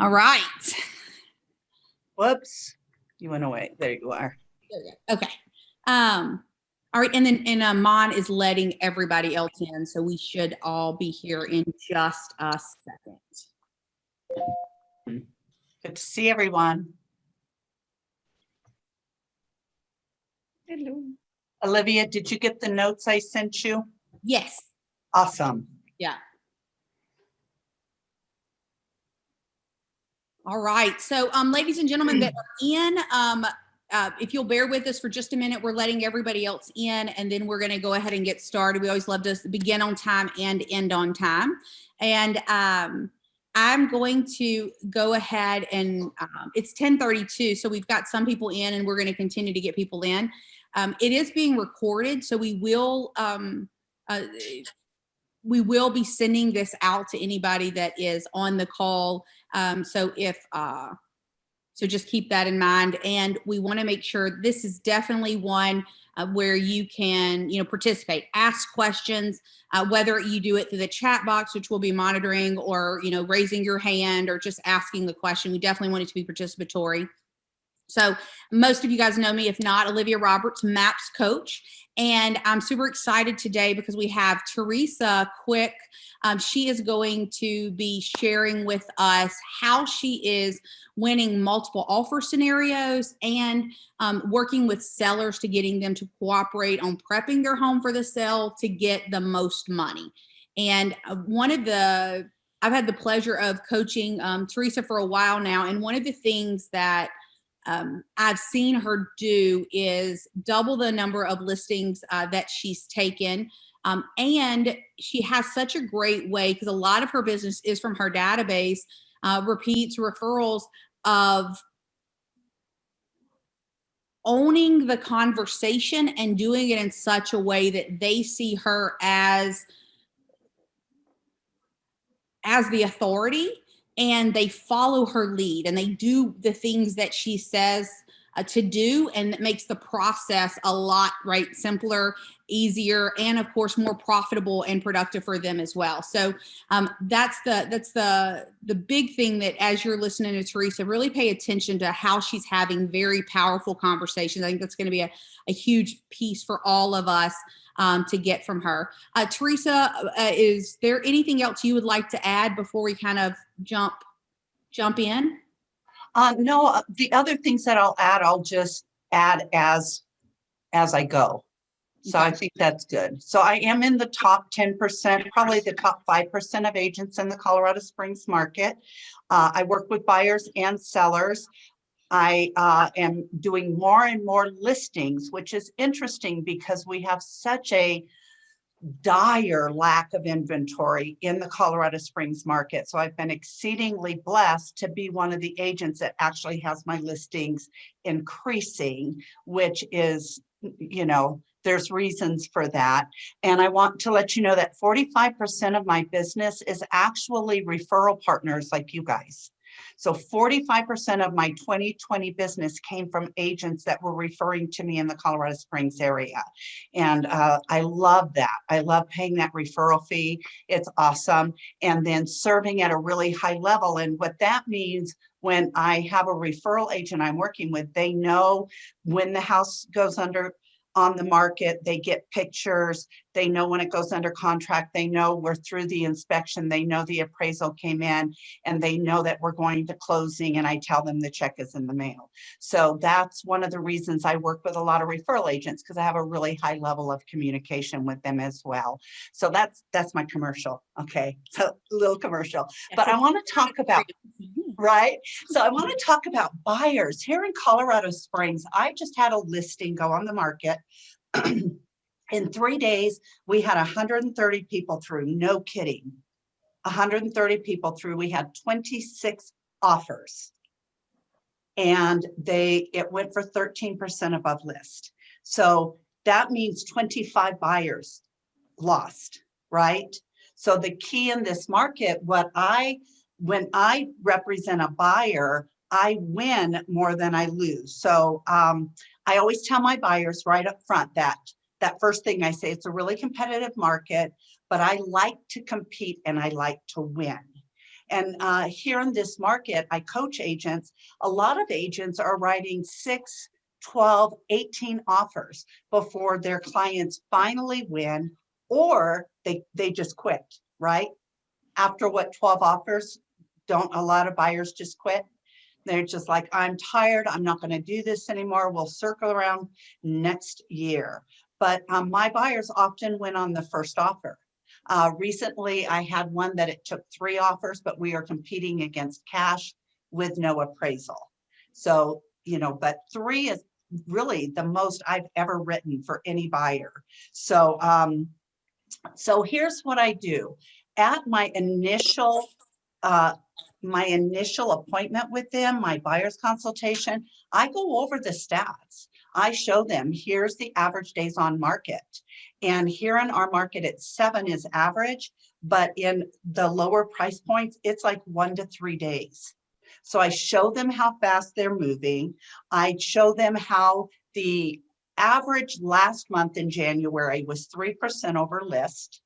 All right. Whoops, you went away. There you are. There you go. Okay. All right, and then Mon is letting everybody else in, so we should all be here in just a second. Good to see everyone. Hello. Olivia, did you get the notes I sent you? Yes. Awesome. Yeah. All right. So, ladies and gentlemen that are in, if you'll bear with us for just a minute, we're letting everybody else in, and then we're going to go ahead and get started. We always love to begin on time and end on time. And I'm going to go ahead and it's 10:32, so we've got some people in, and we're going to continue to get people in. It is being recorded, so we will be sending this out to anybody that is on the call. So just keep that in mind. And we want to make sure this is definitely one where you can, participate, ask questions, whether you do it through the chat box, which we'll be monitoring, or, raising your hand or just asking the question. We definitely want it to be participatory. So most of you guys know me. If not, Olivia Roberts, MAPS coach. And I'm super excited today because we have Teresa Quick. She is going to be sharing with us how she is winning multiple offer scenarios and working with sellers to getting them to cooperate on prepping their home for the sale to get the most money. And I've had the pleasure of coaching Teresa for a while now. And one of the things that I've seen her do is double the number of listings that she's taken. And she has such a great way, because a lot of her business is from her database, repeats, referrals, of owning the conversation and doing it in such a way that they see her as the authority, and they follow her lead and they do the things that she says to do, and it makes the process a lot simpler, easier, and of course more profitable and productive for them as well. So that's the big thing, that as you're listening to Teresa, really pay attention to how she's having very powerful conversations. I think that's going to be a huge piece for all of us to get from her. Teresa, is there anything else you would like to add before we kind of jump in? No, the other things that I'll just add as I go. So okay. I think that's good. So I am in the top 10%, probably the top 5% of agents in the Colorado Springs market. I work with buyers and sellers. I am doing more and more listings, which is interesting because we have such a dire lack of inventory in the Colorado Springs market. So I've been exceedingly blessed to be one of the agents that actually has my listings increasing, which is, there's reasons for that. And I want to let you know that 45% of my business is actually referral partners like you guys. So 45% of my 2020 business came from agents that were referring to me in the Colorado Springs area. And I love that. I love paying that referral fee. It's awesome. And then serving at a really high level. And what that means, when I have a referral agent I'm working with, they know when the house goes on the market, they get pictures, they know when it goes under contract, they know we're through the inspection, they know the appraisal came in, and they know that we're going to closing, and I tell them the check is in the mail. So that's one of the reasons I work with a lot of referral agents, because I have a really high level of communication with them as well. So that's my commercial. Okay, so a little commercial. But I want to talk about, right? So I want to talk about buyers. Here in Colorado Springs, I just had a listing go on the market. In 3 days, we had 130 people through, no kidding. 130 people through. We had 26 offers. And it went for 13% above list. So that means 25 buyers lost, right? So the key in this market, when I represent a buyer, I win more than I lose. So I always tell my buyers right up front that first thing I say, it's a really competitive market, but I like to compete and I like to win. And here in this market, I coach agents. A lot of agents are writing 6, 12, 18 offers before their clients finally win, or they just quit, right? After what, 12 offers, don't a lot of buyers just quit? They're just like, I'm tired. I'm not going to do this anymore. We'll circle around next year. But my buyers often win on the first offer. Recently, I had one that it took 3 offers, but we are competing against cash with no appraisal. So, you know, but 3 is really the most I've ever written for any buyer. So, so here's what I do. At my initial appointment with them, my buyer's consultation, I go over the stats. I show them, here's the average days on market. And here in our market, it's 7 is average, but in the lower price points, it's like 1 to 3 days. So I show them how fast they're moving. I show them how the average last month in January was 3% over list.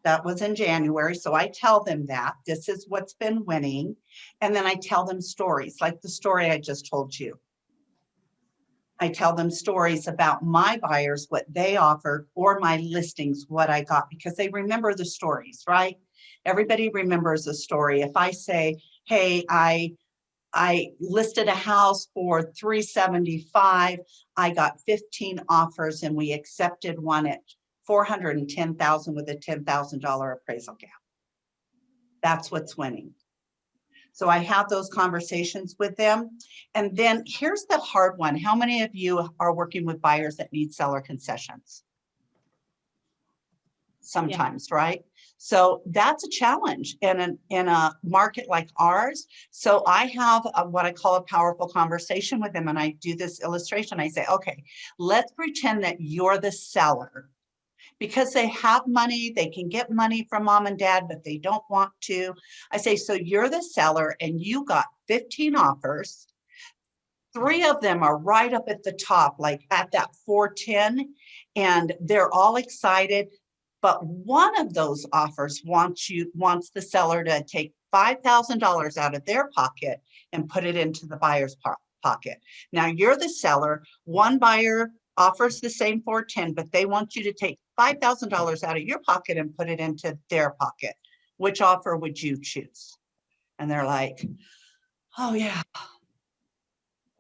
That was in January. So I tell them that this is what's been winning. And then I tell them stories like the story I just told you. I tell them stories about my buyers, what they offered, or my listings, what I got, because they remember the stories, right? Everybody remembers a story. If I say, hey, I listed a house for $375. I got 15 offers and we accepted one at $410,000 with a $10,000 appraisal gap. That's what's winning. So I have those conversations with them. And then here's the hard one. How many of you are working with buyers that need seller concessions? Sometimes, yeah. Right? So that's a challenge in a market like ours. So I have what I call a powerful conversation with them. And I do this illustration. I say, okay, let's pretend that you're the seller. Because they have money, they can get money from mom and dad, but they don't want to. I say, so you're the seller and you got 15 offers. 3 of them are right up at the top, like at that 410, and they're all excited. But one of those offers wants the seller to take $5,000 out of their pocket and put it into the buyer's pocket. Now you're the seller. One buyer offers the same 410, but they want you to take $5,000 out of your pocket and put it into their pocket. Which offer would you choose? And they're like, oh yeah.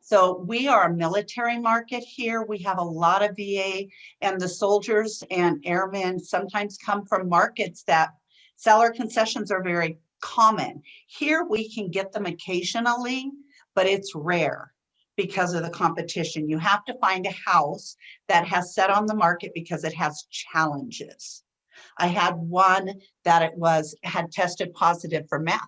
So we are a military market here. We have a lot of VA, and the soldiers and airmen sometimes come from markets that seller concessions are very common. Here we can get them occasionally, but it's rare because of the competition. You have to find a house that has set on the market because it has challenges. I had one that had tested positive for meth,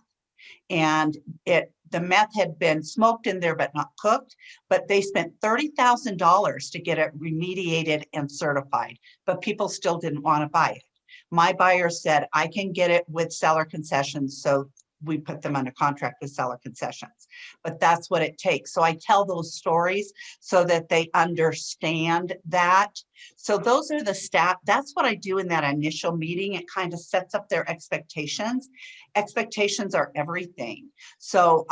and the meth had been smoked in there but not cooked, but they spent $30,000 to get it remediated and certified, but people still didn't want to buy it. My buyer said, I can get it with seller concessions, so we put them under contract with seller concessions. But that's what it takes. So I tell those stories so that they understand that. So those are the stats. That's what I do in that initial meeting. It kind of sets up their expectations. Expectations are everything. So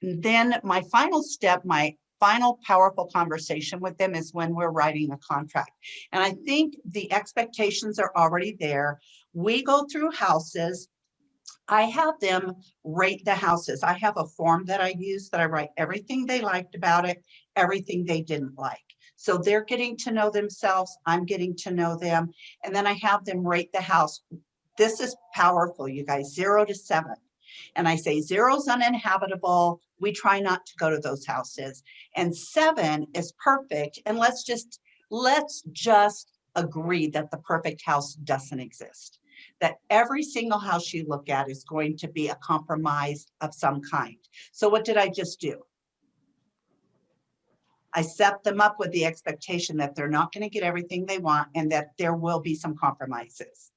then my final step, my final powerful conversation with them is when we're writing the contract. And I think the expectations are already there. We go through houses. I have them rate the houses. I have a form that I use that I write everything they liked about it, everything they didn't like. So they're getting to know themselves. I'm getting to know them. And then I have them rate the house. This is powerful, you guys, 0 to 7. And I say 0 is uninhabitable. We try not to go to those houses. And 7 is perfect. And let's just agree that the perfect house doesn't exist. That every single house you look at is going to be a compromise of some kind. So what did I just do? I set them up with the expectation that they're not going to get everything they want and that there will be some compromises.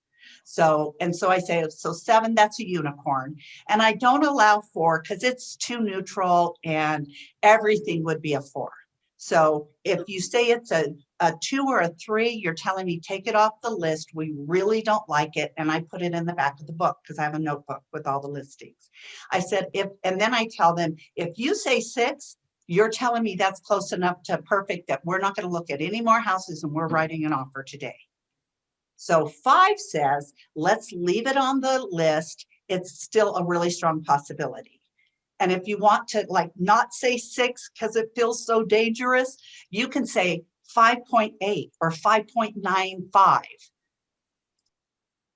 So I say, so 7, that's a unicorn. And I don't allow 4 because it's too neutral and everything would be a 4. So if you say it's a 2 or a 3, you're telling me take it off the list. We really don't like it. And I put it in the back of the book because I have a notebook with all the listings. I said, and then I tell them, if you say 6, you're telling me that's close enough to perfect that we're not going to look at any more houses and we're writing an offer today. So 5 says, let's leave it on the list. It's still a really strong possibility. And if you want to like not say 6 because it feels so dangerous, you can say 5.8 or 5.95.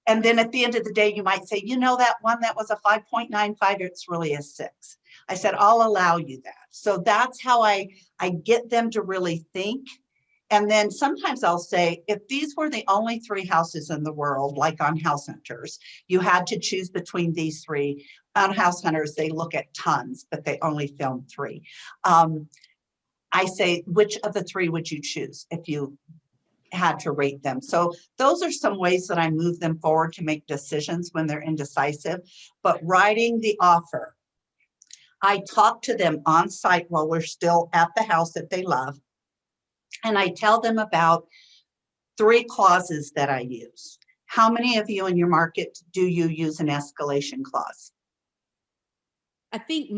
And then at the end of the day, you might say, you know, that one that was a 5.95, it's really a 6. I said, I'll allow you that. So that's how I get them to really think. And then sometimes I'll say, if these were the only 3 houses in the world, like on House Hunters, you had to choose between these 3. On House Hunters, they look at tons, but they only film 3. I say, which of the 3 would you choose if you had to rate them? So those are some ways that I move them forward to make decisions when they're indecisive. But writing the offer, I talk to them on site while we're still at the house that they love. And I tell them about 3 clauses that I use. How many of you in your market do you use an escalation clause? I think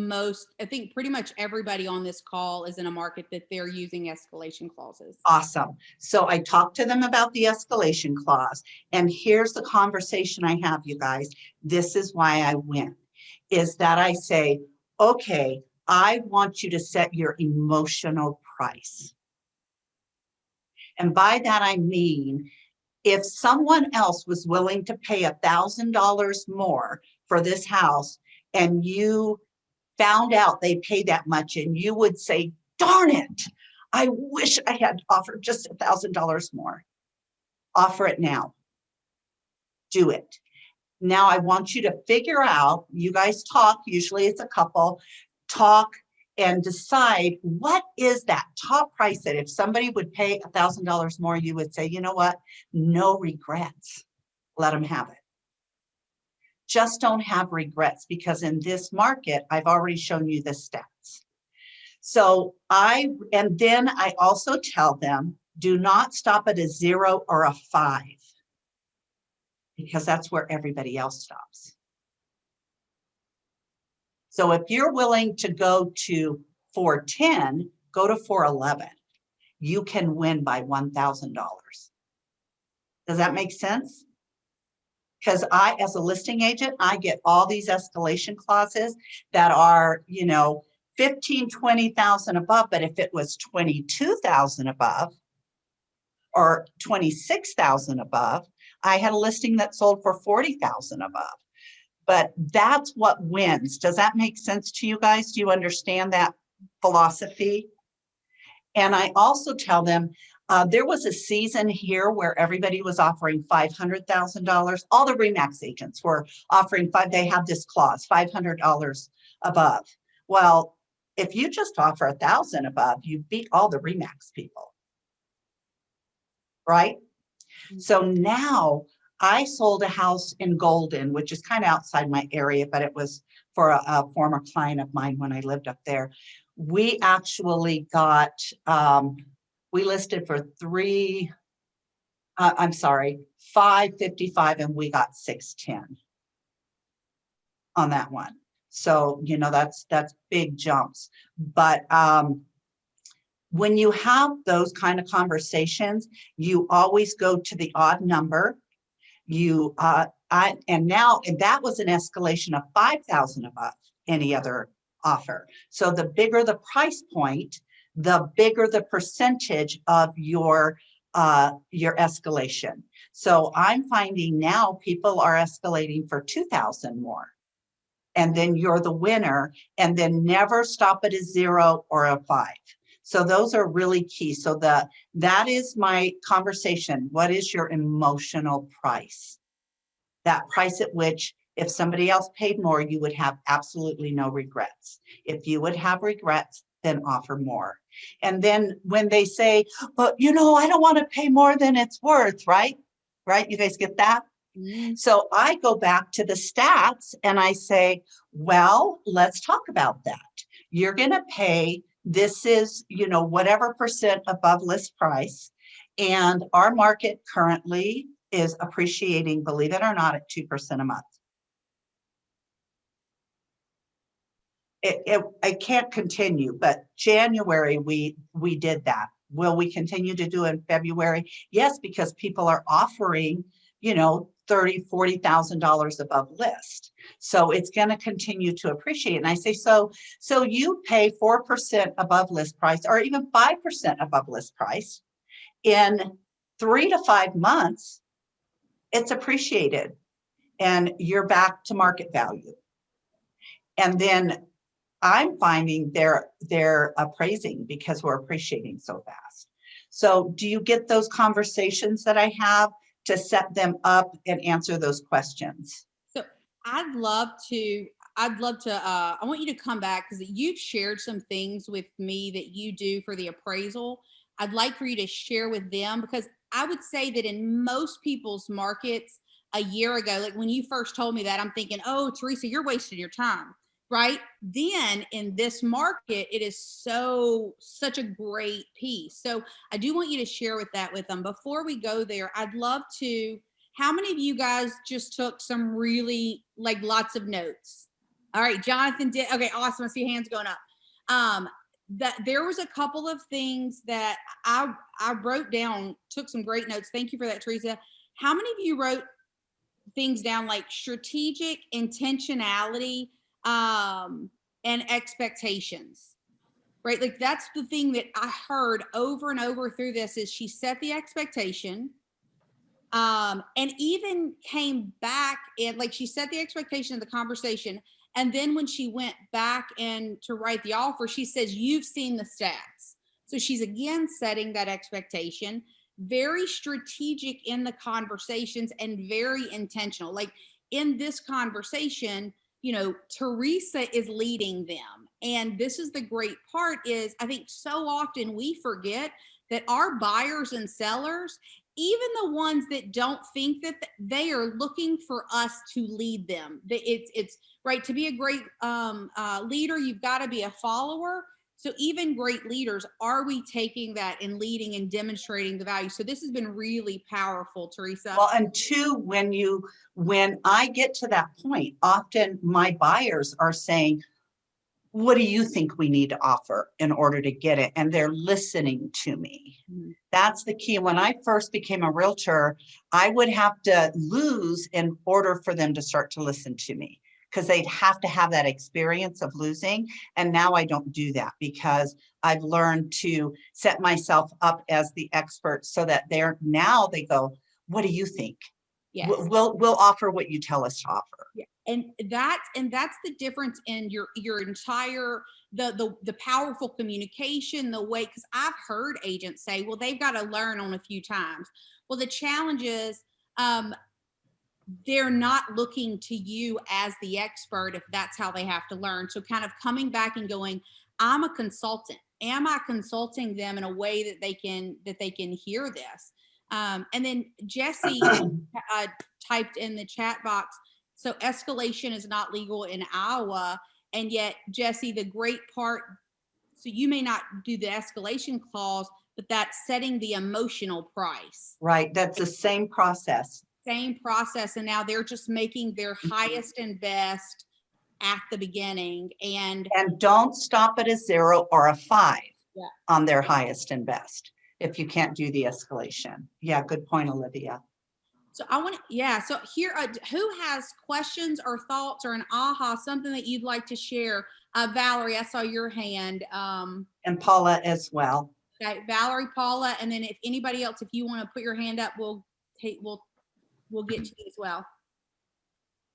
pretty much everybody on this call is in a market that they're using escalation clauses. Awesome. So I talk to them about the escalation clause. And here's the conversation I have, you guys. This is why I win, is that I say, okay, I want you to set your emotional price. And by that, I mean, if someone else was willing to pay $1,000 more for this house and you found out they paid that much and you would say, darn it, I wish I had offered just $1,000 more. Offer it now. Do it. Now I want you to figure out, you guys talk, usually it's a couple, talk and decide what is that top price that if somebody would pay $1,000 more, you would say, you know what, no regrets, let them have it. Just don't have regrets, because in this market, I've already shown you the stats. So and then I also tell them, do not stop at a 0 or a 5, because that's where everybody else stops. So if you're willing to go to 410, go to 411. You can win by $1,000. Does that make sense? Because I, as a listing agent, I get all these escalation clauses that are, you know, 15, 20,000 above. But if it was 22,000 above or 26,000 above, I had a listing that sold for 40,000 above. But that's what wins. Does that make sense to you guys? Do you understand that philosophy? And I also tell them, there was a season here where everybody was offering $500,000. All the RE/MAX agents were offering they have this clause, $500 above. Well, if you just offer 1,000 above, you beat all the RE/MAX people, right? Mm-hmm. So now I sold a house in Golden, which is kind of outside my area, but it was for a former client of mine when I lived up there. We actually got, we listed for 555, and we got 610 on that one. So, you know, that's big jumps. But when you have those kind of conversations, you always go to the odd number. And that was an escalation of 5,000 above any other offer. So the bigger the price point, the bigger the percentage of your escalation. So I'm finding now people are escalating for 2,000 more, and then you're the winner, and then never stop at a 0 or a 5. So those are really key. So that is my conversation. What is your emotional price? That price at which if somebody else paid more, you would have absolutely no regrets. If you would have regrets, then offer more. And then when they say, but you know, I don't want to pay more than it's worth, right? Right? You guys get that? Mm-hmm. So I go back to the stats and I say, well, let's talk about that. You're going to pay This is, whatever percent above list price. And our market currently is appreciating, believe it or not, at 2% a month. It can't continue, but January we did that. Will we continue to do it in February? Yes, because people are offering, $30,000-$40,000 above list. So it's going to continue to appreciate. And I say, so you pay 4% above list price or even 5% above list price. In 3 to 5 months, it's appreciated and you're back to market value. And then I'm finding they're appraising because we're appreciating so fast. So do you get those conversations that I have to set them up and answer those questions? So I'd love to, I want you to come back because you've shared some things with me that you do for the appraisal. I'd like for you to share with them because I would say that in most people's markets a year ago, like when you first told me that, I'm thinking, oh, Teresa, you're wasting your time. Right then in this market, it is such a great piece. So I do want you to share with them. Before we go there, I'd love to, how many of you guys just took some really like lots of notes? All right, Jonathan did. Okay, awesome. I see hands going up. That there was a couple of things that I wrote down, took some great notes. Thank you for that, Teresa. How many of you wrote things down like strategic intentionality and expectations, right? Like that's the thing that I heard over and over through this is she set the expectation and even came back and like she set the expectation of the conversation. And then when she went back and to write the offer, she says, you've seen the stats. So she's again setting that expectation, very strategic in the conversations and very intentional. Like in this conversation, Teresa is leading them. And this is the great part is I think so often we forget that our buyers and sellers, even the ones that don't think that they are looking for us to lead them. It's right. To be a great leader, you've got to be a follower. So even great leaders, are we taking that and leading and demonstrating the value? So this has been really powerful, Teresa. Well, and two, when I get to that point, often my buyers are saying, what do you think we need to offer in order to get it? And they're listening to me. Mm-hmm. That's the key. When I first became a realtor, I would have to lose in order for them to start to listen to me, because they'd have to have that experience of losing. And now I don't do that because I've learned to set myself up as the expert so that they go, what do you think? Yes. We'll offer what you tell us to offer. Yeah. And that's the difference in your entire, the powerful communication, the way, because I've heard agents say, well, they've got to learn on a few times. Well, the challenge is, they're not looking to you as the expert if that's how they have to learn. So kind of coming back and going, I'm a consultant. Am I consulting them in a way that they can hear this? And then Jesse typed in the chat box, so escalation is not legal in Iowa. And yet, Jesse, the great part, so you may not do the escalation clause, but that's setting the emotional price. Right. That's the same process. Same process, and now they're just making their highest and best at the beginning, and don't stop at a 0 or a 5 on their highest and best if you can't do the escalation. Yeah, good point, Olivia. So I want to, so here, who has questions or thoughts or an aha, something that you'd like to share? Valerie, I saw your hand. And Paula as well. Okay, Valerie, Paula, and then if anybody else, if you want to put your hand up, we'll get to you as well.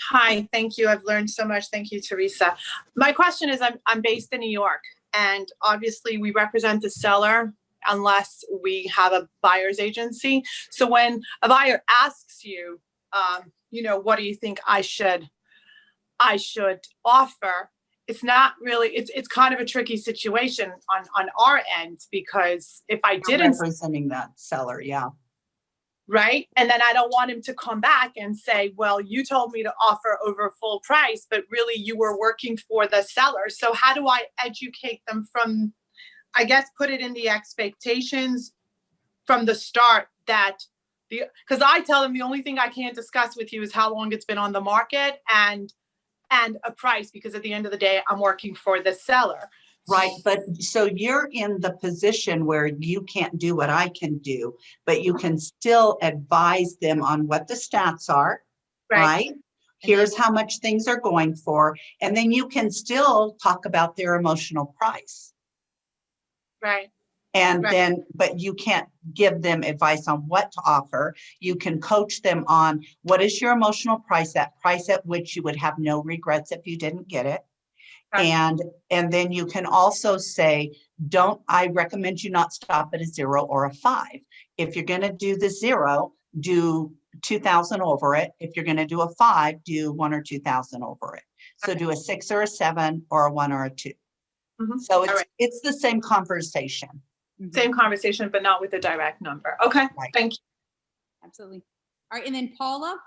Hi, thank you. I've learned so much. Thank you, Teresa. My question is, I'm based in New York, and obviously we represent the seller unless we have a buyer's agency. So when a buyer asks you, what do you think I should offer? It's not really, it's kind of a tricky situation on our end, because if I didn't representing that seller, yeah. Right. And then I don't want him to come back and say, well, you told me to offer over full price, but really you were working for the seller. So how do I educate them from I guess, put it in the expectations from the start that because I tell them the only thing I can't discuss with you is how long it's been on the market and a price, because at the end of the day, I'm working for the seller. Right, but so you're in the position where you can't do what I can do, but you can still advise them on what the stats are, right? Here's how much things are going for, and then you can still talk about their emotional price. Right. And then, but you can't give them advice on what to offer. You can coach them on what is your emotional price at which you would have no regrets if you didn't get it. Right. And then you can also say, I recommend you not stop at a 0 or a 5. If you're going to do the 0, do 2,000 over it. If you're going to do a 5, do 1 or 2,000 over it. So do a 6 or a 7 or a 1 or a 2. Mm-hmm. So it's the same conversation. Same conversation, but not with a direct number. Okay, Right. thank you. Absolutely. All right, and then Paula?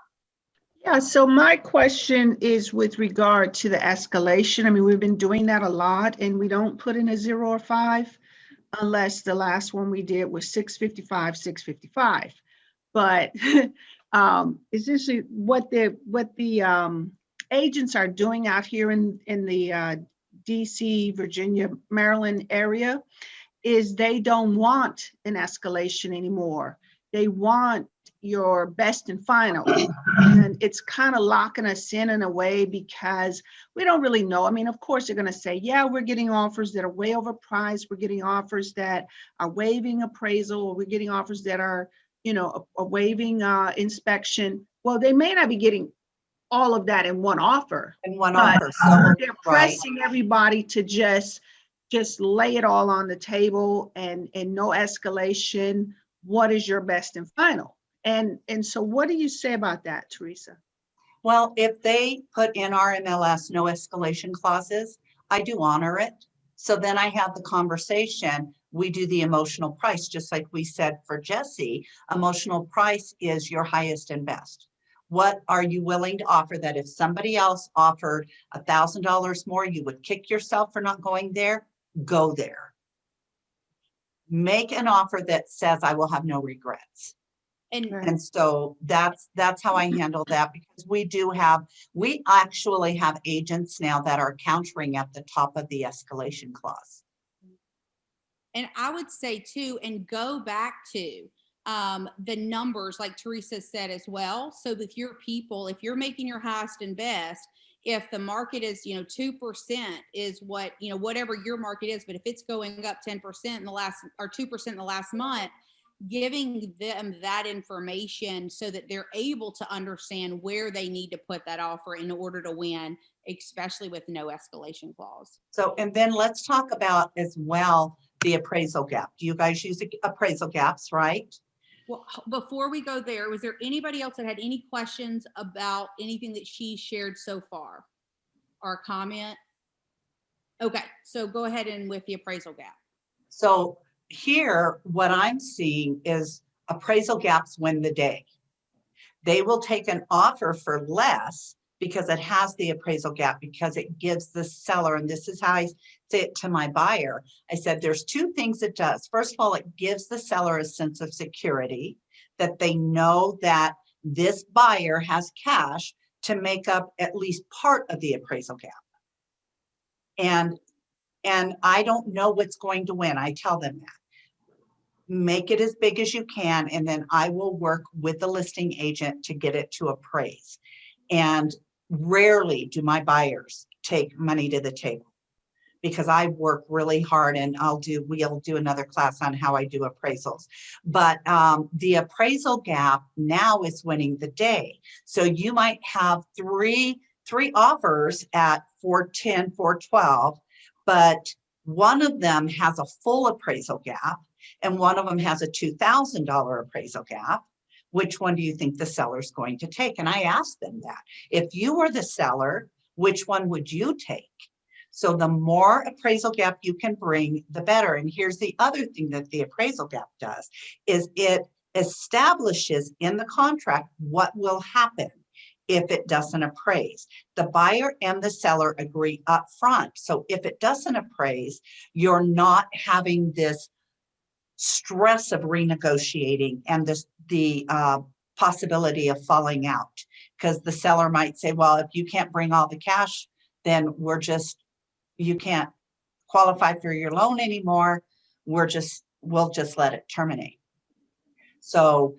Yeah, so my question is with regard to the escalation. I mean, we've been doing that a lot, and we don't put in a 0 or 5 unless the last one we did was 655, 655. But essentially what the agents are doing out here in the DC, Virginia, Maryland area is they don't want an escalation anymore. They want your best and final. And it's kind of locking us in a way because we don't really know. I mean, of course, they're going to say, yeah, we're getting offers that are way overpriced. We're getting offers that are waiving appraisal, or we're getting offers that are, a waiving inspection. Well, they may not be getting all of that in one offer. So they're pressing everybody to just lay it all on the table and no escalation. What is your best and final? And so what do you say about that, Teresa? Well, if they put in our MLS no escalation clauses, I do honor it. So then I have the conversation. We do the emotional price, just like we said for Jesse. Emotional price is your highest and best. What are you willing to offer that if somebody else offered $1,000 more, you would kick yourself for not going there? Go there. Make an offer that says I will have no regrets. And so that's how I handle that, because we actually have agents now that are countering at the top of the escalation clause. And I would say too, and go back to the numbers like Teresa said as well. So with your people, if you're making your highest and best, if the market is, 2% is what, whatever your market is, but if it's going up 10% in the last, or 2% in the last month, giving them that information so that they're able to understand where they need to put that offer in order to win, especially with no escalation clause. So, and then let's talk about as well the appraisal gap. Do you guys use appraisal gaps, right? Well, before we go there, was there anybody else that had any questions about anything that she shared so far or comment? Okay, so go ahead and with the appraisal gap. So here, what I'm seeing is appraisal gaps win the day. They will take an offer for less because it has the appraisal gap, because it gives the seller, and this is how I say it to my buyer. I said, there's two things it does. First of all, it gives the seller a sense of security, that they know that this buyer has cash to make up at least part of the appraisal gap. And I don't know what's going to win. I tell them that. Make it as big as you can, and then I will work with the listing agent to get it to appraise. And rarely do my buyers take money to the table, because I work really hard, and we'll do another class on how I do appraisals. But the appraisal gap now is winning the day. So you might have three offers at 410, 412, but one of them has a full appraisal gap and one of them has a $2,000 appraisal gap. Which one do you think the seller's going to take? And I asked them that. If you were the seller, which one would you take? So the more appraisal gap you can bring, the better. And here's the other thing that the appraisal gap does, is it establishes in the contract what will happen if it doesn't appraise. The buyer and the seller agree up front. So if it doesn't appraise, you're not having this stress of renegotiating and the possibility of falling out, because the seller might say, well, if you can't bring all the cash, then you can't qualify for your loan anymore. We'll just let it terminate. So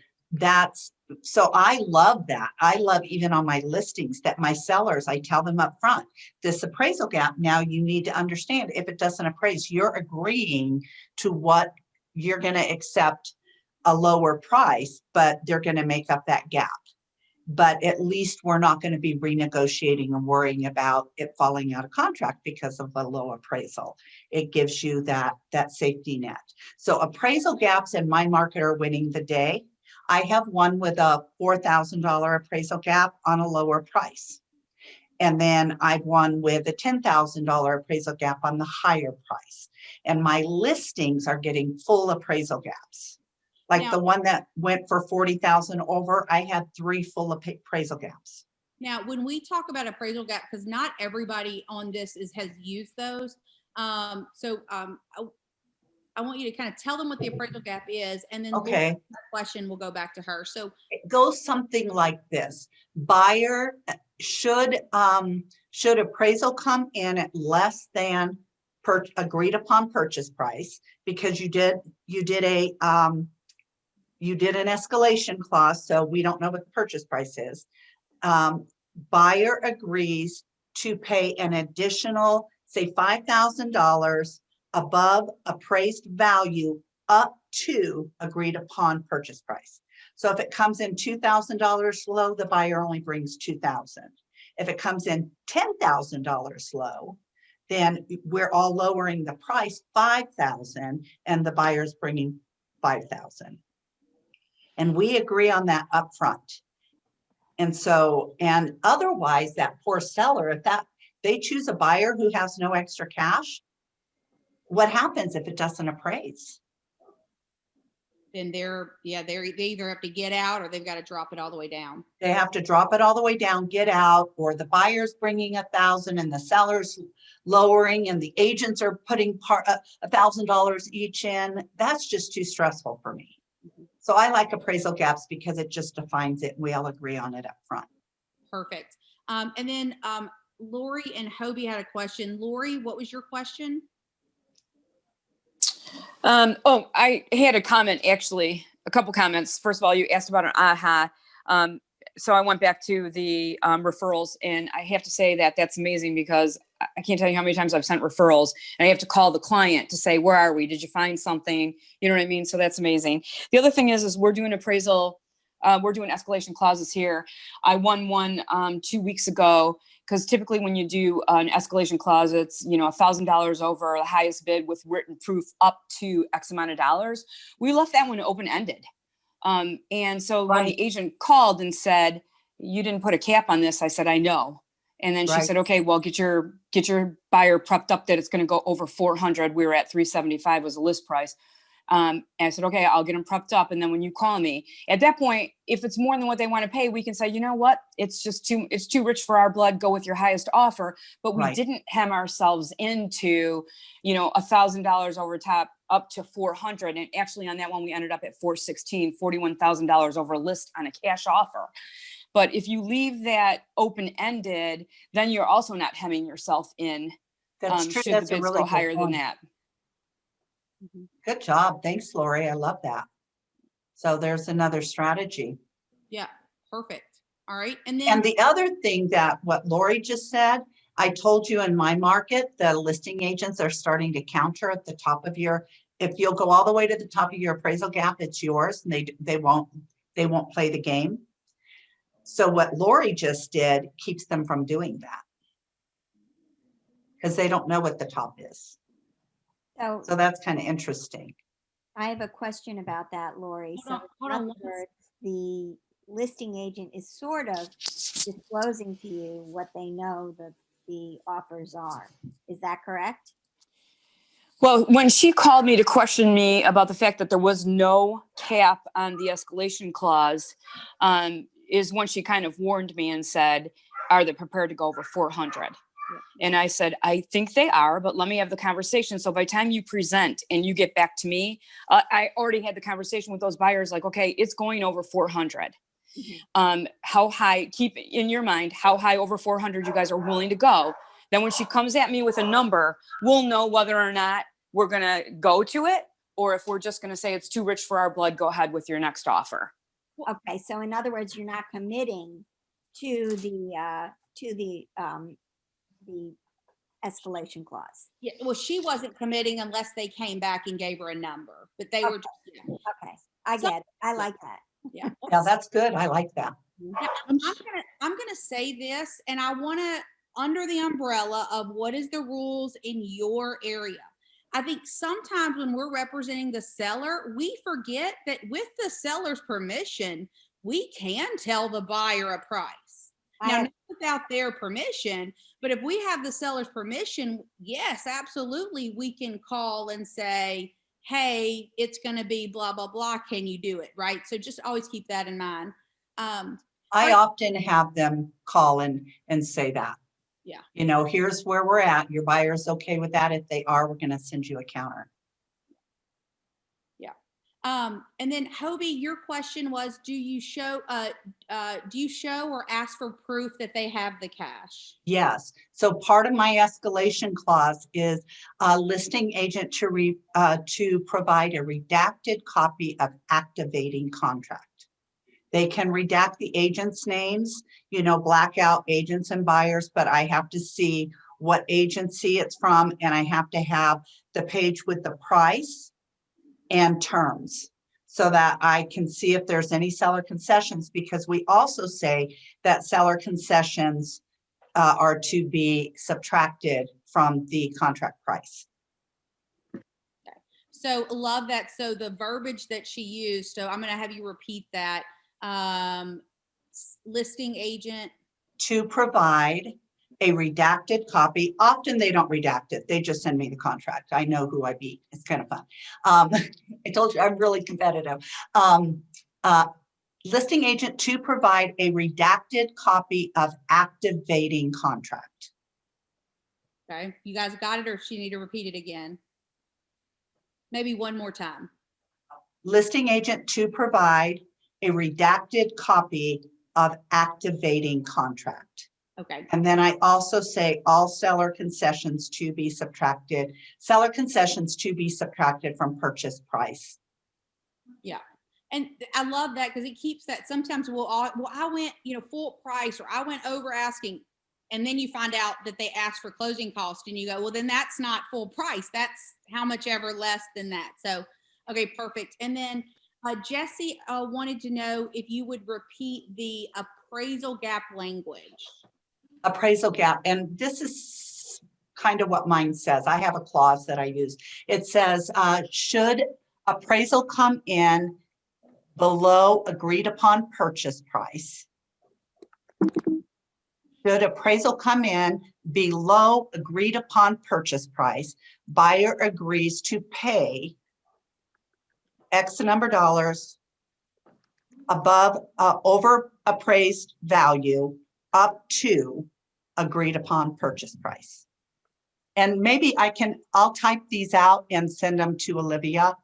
I love that. I love, even on my listings, that my sellers, I tell them up front, this appraisal gap, now you need to understand, if it doesn't appraise, you're agreeing to what you're going to accept a lower price, but they're going to make up that gap. But at least we're not going to be renegotiating and worrying about it falling out of contract because of a low appraisal. It gives you that safety net. So appraisal gaps in my market are winning the day. I have one with a $4,000 appraisal gap on a lower price. And then I've one with a $10,000 appraisal gap on the higher price. And my listings are getting full appraisal gaps. Like Now, the one that went for 40,000 over, I had 3 full appraisal gaps. now, when we talk about appraisal gap, because not everybody on this has used those. I want you to kind of tell them what the appraisal gap is, and then Okay. the question will go back to her. So It goes something like this. Buyer should appraisal come in at less than agreed upon purchase price, because you did an escalation clause, so we don't know what the purchase price is. Buyer agrees to pay an additional, say, $5,000 above appraised value up to agreed upon purchase price. So if it comes in $2,000 low, the buyer only brings $2,000. If it comes in $10,000 low, then we're all lowering the price $5,000 and the buyer's bringing $5,000. And we agree on that up front. And otherwise, that poor seller, if they choose a buyer who has no extra cash, what happens if it doesn't appraise? then they either have to get out or they've got to drop it all the way down. They have to drop it all the way down, get out, or the buyer's bringing $1,000 and the seller's lowering, and the agents are putting $1,000 each in. That's just too stressful for me. So I like appraisal gaps because it just defines it. We all agree on it up front. Perfect. And then Lori and Hobie had a question. Lori, what was your question? I had a comment, actually, a couple comments. First of all, you asked about an AHA. So I went back to the referrals, and I have to say that that's amazing, because I can't tell you how many times I've sent referrals and I have to call the client to say, where are we? Did you find something? You know what I mean? So that's amazing. The other thing is we're doing appraisal. We're doing escalation clauses here. I won one 2 weeks ago, because typically when you do an escalation clause, it's, $1,000 over the highest bid with written proof up to X amount of dollars. We left that one open-ended. And so when the agent called and said, you didn't put a cap on this, I said, I know. And then she said, okay, well, get your buyer prepped up that it's going to go over 400. We were at 375 was the list price. And I said, okay, I'll get them prepped up. And then when you call me at that point, if it's more than what they want to pay, we can say, you know what, it's too rich for our blood. Go with your highest offer. But we didn't hem ourselves into, $1,000 over top up to 400. And actually on that one, we ended up at 416, $41,000 over list on a cash offer. But if you leave that open-ended, then you're also not hemming yourself in. That's true. Should That's the a bids really go good higher point. than that? Good job. Thanks, Lori. I love that. So there's another strategy. Yeah, perfect. All right. And the other thing that what Lori just said, I told you in my market, the listing agents are starting to counter at the top of if you'll go all the way to the top of your appraisal gap, it's yours, and they won't play the game. So what Lori just did keeps them from doing that, because they don't know what the top is. So that's kind of interesting. I have a question about that, Lori. Hold In on. other words, the listing agent is sort of disclosing to you what they know that the offers are. Is that correct? Well, when she called me to question me about the fact that there was no cap on the escalation clause, is when she kind of warned me and said, are they prepared to go over 400? And I said, I think they are, but let me have the conversation. So by the time you present and you get back to me, I already had the conversation with those buyers, like, okay, it's going over 400. How high, keep in your mind, how high over 400 you guys are willing to go. Then when she comes at me with a number, we'll know whether or not we're going to go to it, or if we're just going to say it's too rich for our blood, go ahead with your next offer. Okay, so in other words, you're not committing to the escalation clause. Yeah, well, she wasn't committing unless they came back and gave her a number, but they were just, yeah. Okay, I So- get it. I like that. Yeah. Yeah, that's good. I like that. Now, I'm gonna say this, and I want to, under the umbrella of what is the rules in your area. I think sometimes when we're representing the seller, we forget that with the seller's permission, we can tell the buyer a price. Now, not without their permission, but if we have the seller's permission, yes, absolutely, we can call and say, hey, it's going to be blah, blah, blah. Can you do it? Right. So just always keep that in mind. I often have them call and say that. Yeah. You know, here's where we're at. Your buyer's okay with that. If they are, we're going to send you a counter. Yeah. And then Hobie, your question was, do you show or ask for proof that they have the cash? Yes. So part of my escalation clause is a listing agent to provide a redacted copy of activating contract. They can redact the agents' names, you know, black out agents and buyers, but I have to see what agency it's from, and I have to have the page with the price and terms so that I can see if there's any seller concessions, because we also say that seller concessions are to be subtracted from the contract price. So love that. So the verbiage that she used, so I'm going to have you repeat that. Listing agent To provide a redacted copy. Often they don't redact it. They just send me the contract. I know who I beat. It's kind of fun. I told you I'm really competitive. Listing agent to provide a redacted copy of activating contract. Okay, you guys got it, or she need to repeat it again? Maybe one more time. Listing agent to provide a redacted copy of activating contract. Okay. And then I also say all seller concessions to be subtracted, seller concessions to be subtracted from purchase price. Yeah. And I love that because it keeps that. Sometimes I went, full price, or I went over asking, and then you find out that they asked for closing cost, and you go, well, then that's not full price. That's how much ever less than that. So, okay, perfect. And then Jesse wanted to know if you would repeat the appraisal gap language. Appraisal gap, and this is kind of what mine says. I have a clause that I use. It says, should appraisal come in below agreed upon purchase price, should appraisal come in below agreed upon purchase price, buyer agrees to pay X number of dollars above over appraised value up to agreed upon purchase price. And maybe I'll type these out and send them to Olivia.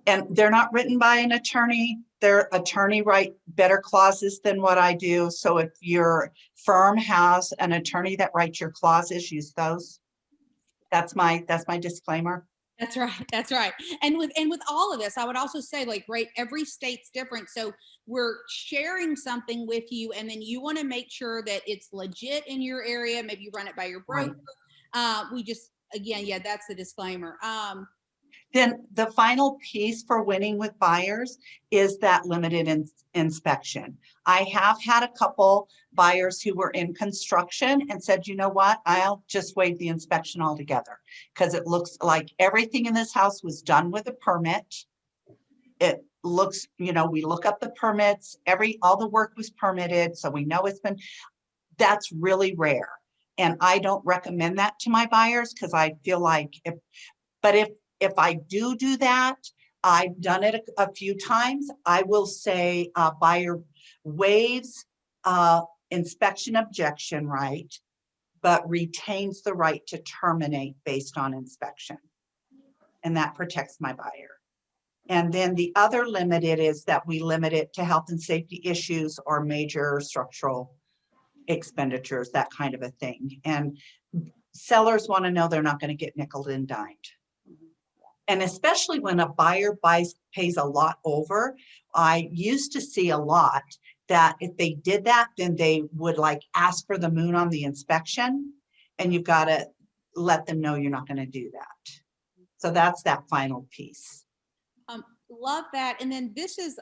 And they're not written by an attorney. Their attorney write better clauses than what I do. So if your firm has an attorney that writes your clauses, use those. That's my disclaimer. That's right. That's right. And with all of this, I would also say, right, every state's different. So we're sharing something with you, and then you want to make sure that it's legit in your area. Maybe you run it by your broker. Right. We just, again, yeah, that's the disclaimer. Then the final piece for winning with buyers is that limited inspection. I have had a couple buyers who were in construction and said, you know what, I'll just waive the inspection altogether because it looks like everything in this house was done with a permit. It looks, we look up the permits, all the work was permitted, so we know it's been, that's really rare. And I don't recommend that to my buyers because I feel like if I do that, I've done it a few times, I will say buyer waives inspection objection right, but retains the right to terminate based on inspection. And that protects my buyer. And then the other limited is that we limit it to health and safety issues or major structural expenditures, that kind of a thing. And sellers want to know they're not going to get nickeled and dimed. And especially when a buyer pays a lot over, I used to see a lot that if they did that, then they would like ask for the moon on the inspection, and you've got to let them know you're not going to do that. So that's that final piece. Love that. And then this is,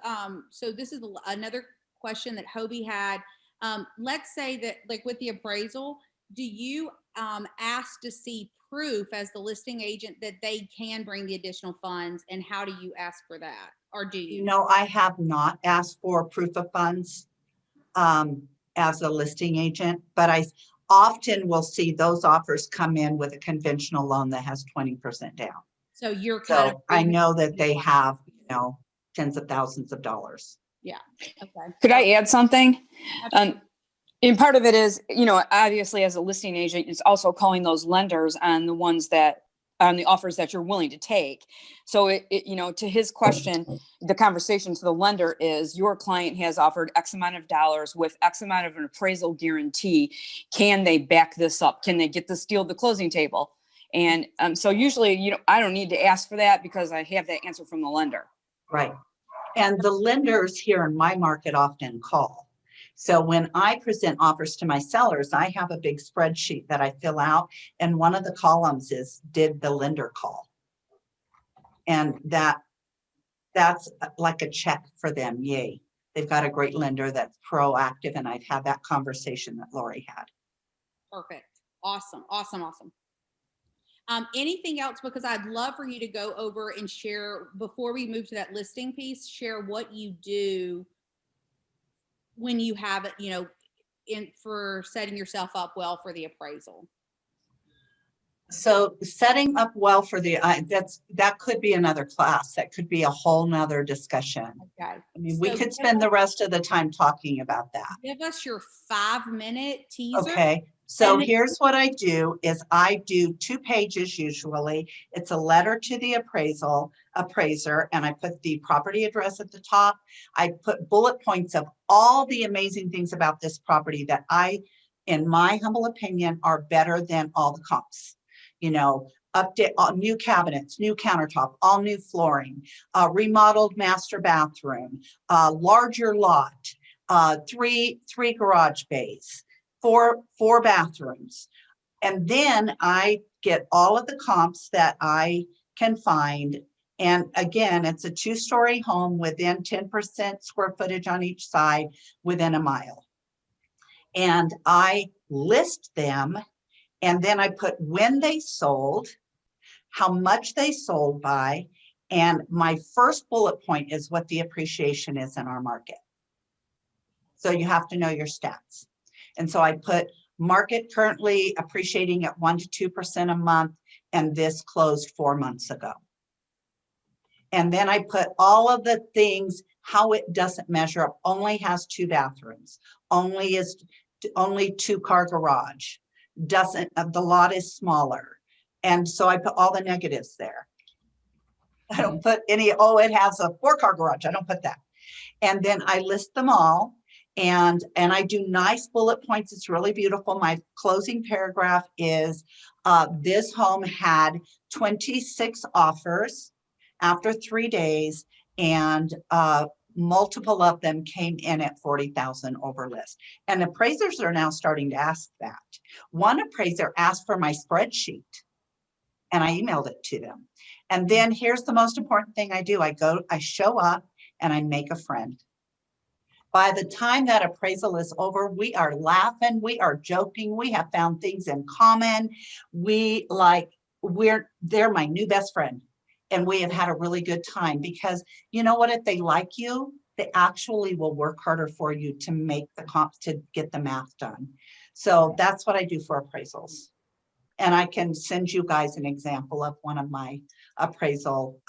so this is another question that Hobie had. Let's say that like with the appraisal, do you ask to see proof as the listing agent that they can bring the additional funds, and how do you ask for that? Or do you? No, I have not asked for proof of funds as a listing agent, but I often will see those offers come in with a conventional loan that has 20% down. So you're kind So of. I know that they have, tens of thousands of dollars. Yeah. Okay. Could I add something? Absolutely. And part of it is, obviously as a listing agent, it's also calling those lenders on the ones that, on the offers that you're willing to take. So to his question, the conversation to the lender is, your client has offered X amount of dollars with X amount of an appraisal guarantee. Can they back this up? Can they get this deal to the closing table? And so usually, I don't need to ask for that because I have that answer from the lender. Right. And the lenders here in my market often call. So when I present offers to my sellers, I have a big spreadsheet that I fill out, and one of the columns is, did the lender call? And that's like a check for them. Yay. They've got a great lender that's proactive, and I've had that conversation that Lori had. Perfect. Awesome. Anything else? Because I'd love for you to go over and share, before we move to that listing piece, share what you do when you have it, for setting yourself up well for the appraisal. So setting up well for that could be another class. That could be a whole nother discussion. Okay. I mean, we could spend the rest of the time talking about that. Give us your 5-minute teaser. Okay. So here's what I do is I do 2 pages usually. It's a letter to the appraiser, and I put the property address at the top. I put bullet points of all the amazing things about this property that in my humble opinion, are better than all the comps. Update all new cabinets, new countertop, all new flooring, remodeled master bathroom, larger lot, 3 garage bays, 4 bathrooms. And then I get all of the comps that I can find. And again, it's a 2-story home within 10% square footage on each side within a mile. And I list them, and then I put when they sold, how much they sold by, and my first bullet point is what the appreciation is in our market. So you have to know your stats. And so I put market currently appreciating at 1 to 2% a month, and this closed 4 months ago. And then I put all of the things, how it doesn't measure up, only has 2 bathrooms, only 2-car garage, the lot is smaller. And so I put all the negatives there. I don't put any, it has a 4-car garage. I don't put that. And then I list them all, and I do nice bullet points. It's really beautiful. My closing paragraph is, this home had 26 offers after 3 days, and multiple of them came in at 40,000 over list. And appraisers are now starting to ask that. One appraiser asked for my spreadsheet, and I emailed it to them. And then here's the most important thing I do. I show up and I make a friend. By the time that appraisal is over, we are laughing, we are joking, we have found things in common. They're my new best friend. And we have had a really good time, because you know what, if they like you, they actually will work harder for you to make the comps, to get the math done. So that's what I do for appraisals. And I can send you guys an example of one of my appraisal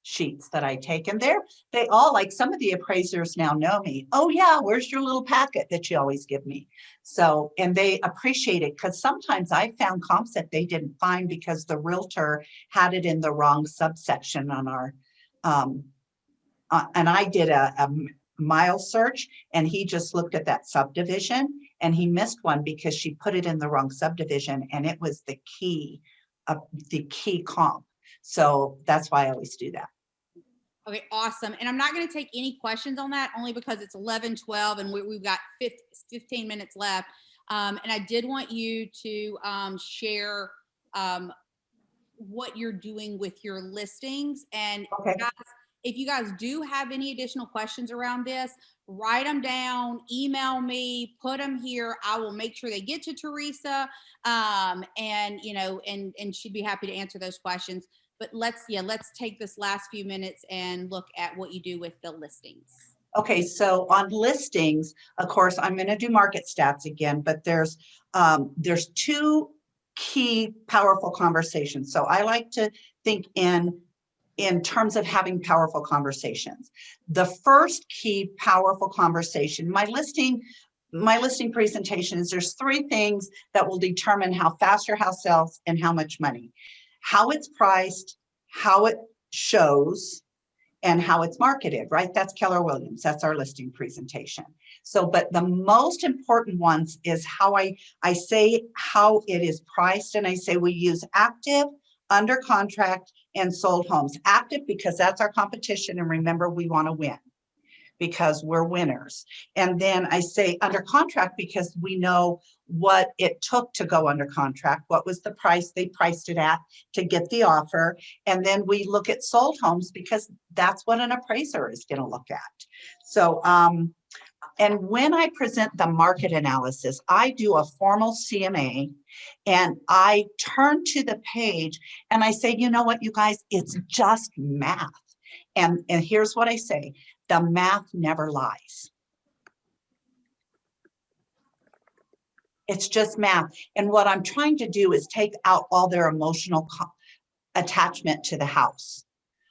sheets that I take, and they all, like, some of the appraisers now know me. Oh yeah, where's your little packet that you always give me? So, and they appreciate it, because sometimes I found comps that they didn't find because the realtor had it in the wrong subsection on our, and I did a mile search, and he just looked at that subdivision, and he missed one because she put it in the wrong subdivision, and it was the key comp. So that's why I always do that. Okay, awesome. And I'm not going to take any questions on that, only because it's 11:12 and we've got 15 minutes left. And I did want you to share what you're doing with your listings. And Okay. guys, if you guys do have any additional questions around this, write them down, email me, put them here. I will make sure they get to Teresa, and she'd be happy to answer those questions. But let's take this last few minutes and look at what you do with the listings. Okay, so on listings, of course, I'm going to do market stats again, but there's two key powerful conversations. So I like to think in terms of having powerful conversations. The first key powerful conversation, my listing presentation is, there's three things that will determine how fast your house sells and how much money: how it's priced, how it shows, and how it's marketed, right? That's Keller Williams. That's our listing presentation. So, but the most important ones is how I say how it is priced. And I say we use active, under contract, and sold homes. Active because that's our competition. And remember, we want to win because we're winners. And then I say under contract because we know what it took to go under contract. What was the price they priced it at to get the offer? And then we look at sold homes because that's what an appraiser is going to look at. So, and when I present the market analysis, I do a formal CMA, and I turn to the page and I say, you know what, you guys, it's just math. And here's what I say: the math never lies. It's just math. And what I'm trying to do is take out all their emotional attachment to the house.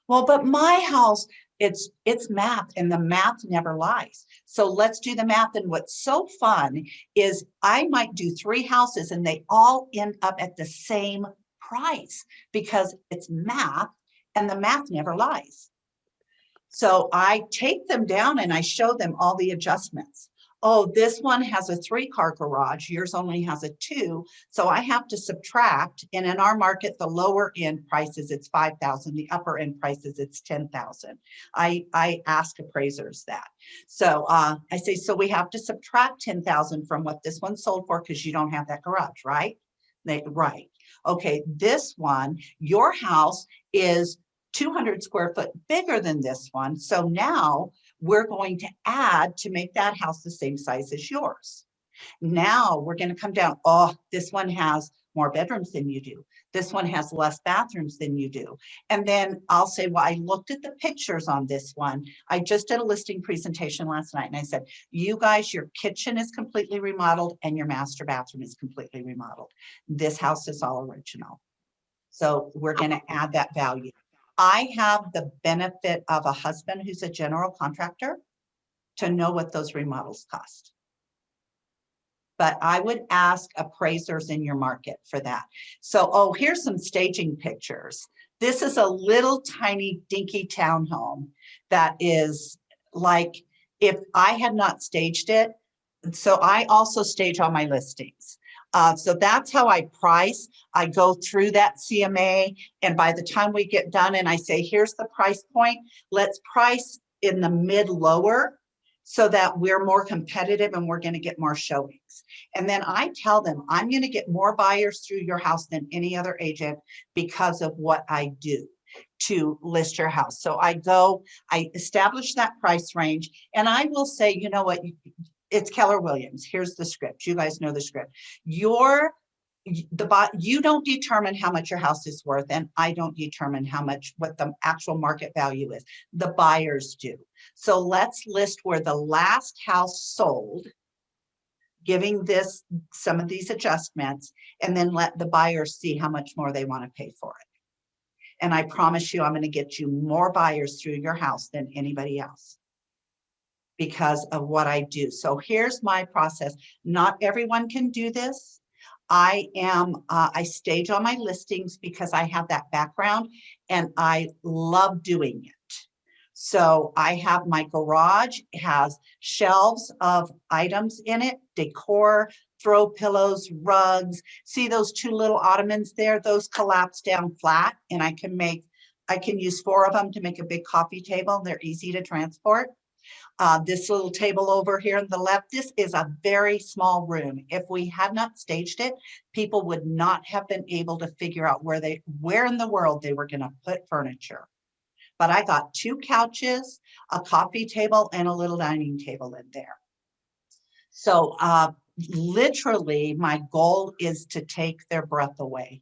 Well, but my house, it's math, and the math never lies. So let's do the math. And what's so fun is I might do 3 houses and they all end up at the same price because it's math, and the math never lies. So I take them down and I show them all the adjustments. Oh, this one has a 3-car garage. Yours only has a 2. So I have to subtract. And in our market, the lower end prices, it's 5,000. The upper end prices, it's 10,000. I ask appraisers that. So I say, so we have to subtract 10,000 from what this one sold for because you don't have that garage, right? Right. Okay, this one, your house is 200 square foot bigger than this one. So now we're going to add to make that house the same size as yours. Now we're going to come down. Oh, this one has more bedrooms than you do. This one has less bathrooms than you do. And then I'll say, well, I looked at the pictures on this one. I just did a listing presentation last night, and I said, you guys, your kitchen is completely remodeled and your master bathroom is completely remodeled. This house is all original. So we're going to add that value. I have the benefit of a husband who's a general contractor to know what those remodels cost. But I would ask appraisers in your market for that. So, oh, here's some staging pictures. This is a little tiny dinky townhome that is like, if I had not staged it, so I also stage all my listings. So that's how I price. I go through that CMA, and by the time we get done and I say, here's the price point, let's price in the mid lower so that we're more competitive and we're going to get more showings. And then I tell them, I'm going to get more buyers through your house than any other agent because of what I do to list your house. So I establish that price range, and I will say, you know what, it's Keller Williams. Here's the script. You guys know the script. You don't determine how much your house is worth, and I don't determine what the actual market value is. The buyers do. So let's list where the last house sold, giving some of these adjustments, and then let the buyers see how much more they want to pay for it. And I promise you, I'm going to get you more buyers through your house than anybody else because of what I do. So here's my process. Not everyone can do this. I stage on my listings because I have that background and I love doing it. So I have my garage, it has shelves of items in it, decor, throw pillows, rugs. See those two little ottomans there? Those collapse down flat and I can use 4 of them to make a big coffee table. They're easy to transport. This little table over here on the left, this is a very small room. If we had not staged it, people would not have been able to figure out where in the world they were going to put furniture. But I got 2 couches, a coffee table, and a little dining table in there. So literally my goal is to take their breath away.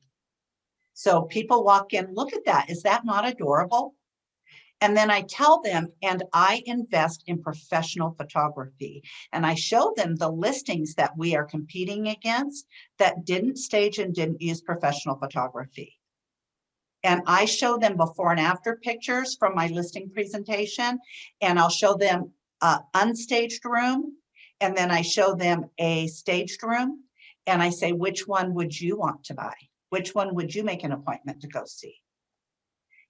So people walk in, look at that. Is that not adorable? And then I tell them, and I invest in professional photography. And I show them the listings that we are competing against that didn't stage and didn't use professional photography. And I show them before and after pictures from my listing presentation. And I'll show them an unstaged room. And then I show them a staged room. And I say, which one would you want to buy? Which one would you make an appointment to go see?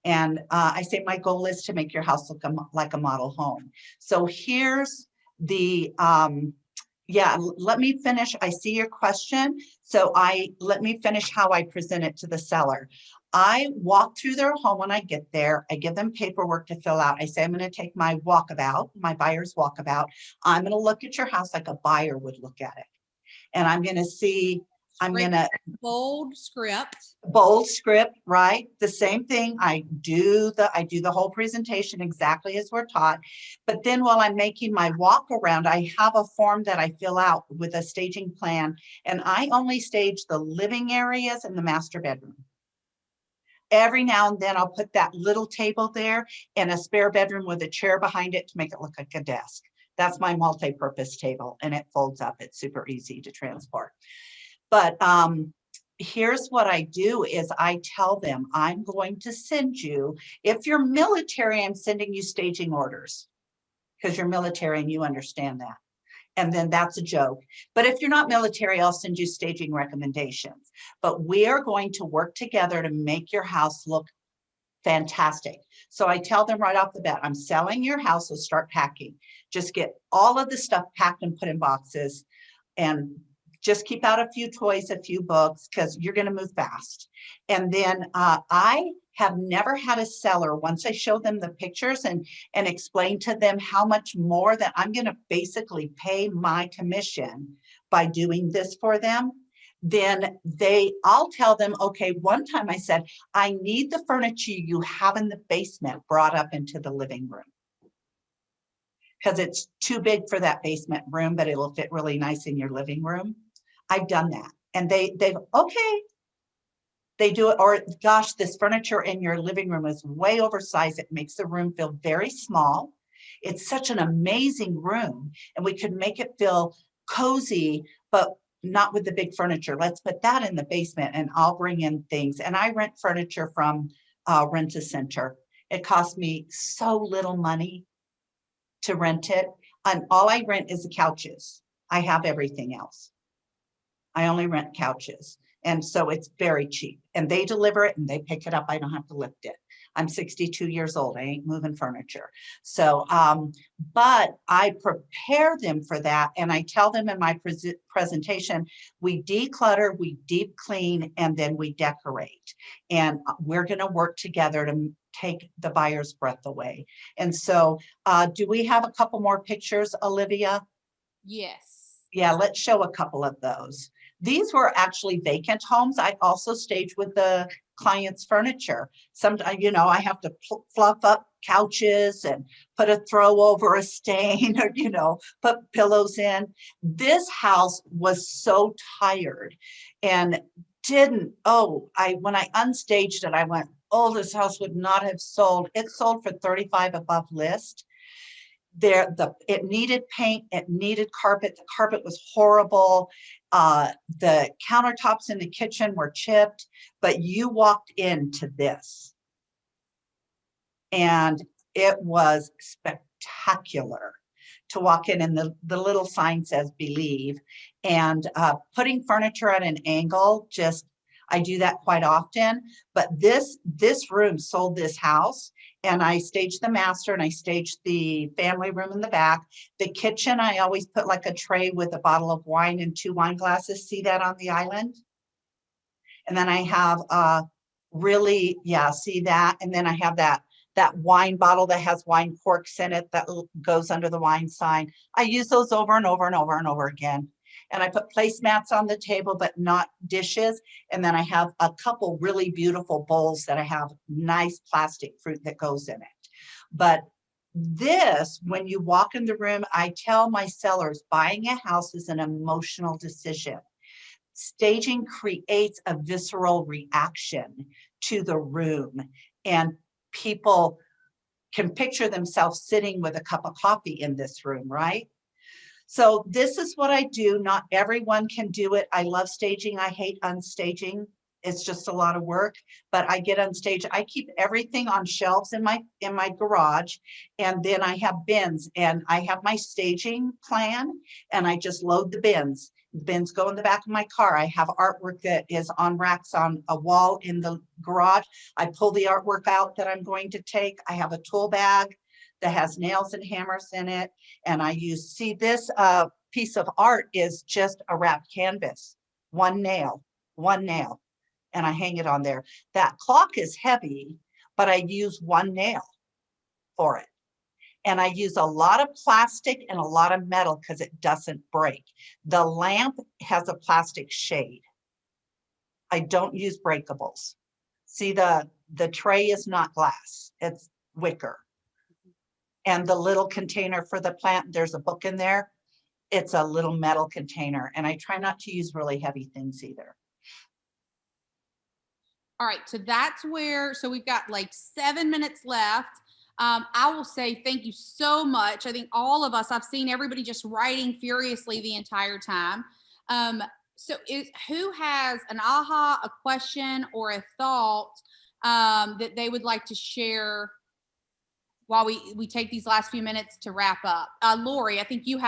And I say, my goal is to make your house look like a model home. So here's the, let me finish. I see your question. So let me finish how I present it to the seller. I walk through their home when I get there. I give them paperwork to fill out. I say, I'm going to take my walkabout, my buyer's walkabout. I'm going to look at your house like a buyer would look at it. And I'm going to see, bold script. Bold script, right? The same thing. I do the whole presentation exactly as we're taught. But then while I'm making my walk around, I have a form that I fill out with a staging plan. And I only stage the living areas and the master bedroom. Every now and then I'll put that little table there and a spare bedroom with a chair behind it to make it look like a desk. That's my multi-purpose table and it folds up. It's super easy to transport. But here's what I do is I tell them I'm going to send you, if you're military, I'm sending you staging orders because you're military and you understand that. And then that's a joke. But if you're not military, I'll send you staging recommendations. But we are going to work together to make your house look fantastic. So I tell them right off the bat, I'm selling your house, so start packing. Just get all of the stuff packed and put in boxes and just keep out a few toys, a few books, because you're going to move fast. And then I have never had a seller, once I show them the pictures and explain to them how much more that I'm going to basically pay my commission by doing this for them, then I'll tell them, okay, one time I said, I need the furniture you have in the basement brought up into the living room, because it's too big for that basement room, but it'll fit really nice in your living room. I've done that. And they've, okay, they do it. Or gosh, this furniture in your living room is way oversized. It makes the room feel very small. It's such an amazing room. And we could make it feel cozy, but not with the big furniture. Let's put that in the basement and I'll bring in things. And I rent furniture from Rent-A-Center. It costs me so little money to rent it. And all I rent is the couches. I have everything else. I only rent couches. And so it's very cheap and they deliver it and they pick it up. I don't have to lift it. I'm 62 years old. I ain't moving furniture. So, but I prepare them for that. And I tell them in my presentation, we declutter, we deep clean, and then we decorate. And we're going to work together to take the buyer's breath away. And so, do we have a couple more pictures, Olivia? Yes. Yeah, let's show a couple of those. These were actually vacant homes. I also staged with the client's furniture. Sometimes, I have to fluff up couches and put a throw over a stain or, put pillows in. This house was so tired and when I unstaged it, I went, oh, this house would not have sold. It sold for 35 above list. It needed paint, it needed carpet. The carpet was horrible. The countertops in the kitchen were chipped, but you walked into this and it was spectacular to walk in, and the little sign says believe, and putting furniture at an angle, just I do that quite often. But this room sold this house, and I staged the master and I staged the family room in the back. The kitchen, I always put like a tray with a bottle of wine and 2 wine glasses. See that on the island? And then I have really, yeah, see that? And then I have that wine bottle that has wine corks in it that goes under the wine sign. I use those over and over and over and over again. And I put placemats on the table, but not dishes. And then I have a couple really beautiful bowls that I have nice plastic fruit that goes in it. But this, when you walk in the room, I tell my sellers, buying a house is an emotional decision. Staging creates a visceral reaction to the room, and people can picture themselves sitting with a cup of coffee in this room, right? So this is what I do. Not everyone can do it. I love staging. I hate unstaging. It's just a lot of work, but I get unstaged. I keep everything on shelves in my garage, and then I have bins, and I have my staging plan, and I just load the bins. The bins go in the back of my car. I have artwork that is on racks on a wall in the garage. I pull the artwork out that I'm going to take. I have a tool bag that has nails and hammers in it, and I use, see, this piece of art is just a wrapped canvas, one nail, and I hang it on there. That clock is heavy, but I use one nail for it. And I use a lot of plastic and a lot of metal because it doesn't break. The lamp has a plastic shade. I don't use breakables. See, the tray is not glass, it's wicker. And the little container for the plant, there's a book in there. It's a little metal container. And I try not to use really heavy things either. All right, so that's where, so we've got like 7 minutes left. I will say thank you so much. I think all of us, I've seen everybody just writing furiously the entire time. So who has an aha, a question, or a thought that they would like to share while we take these last few minutes to wrap up? Lori, I think you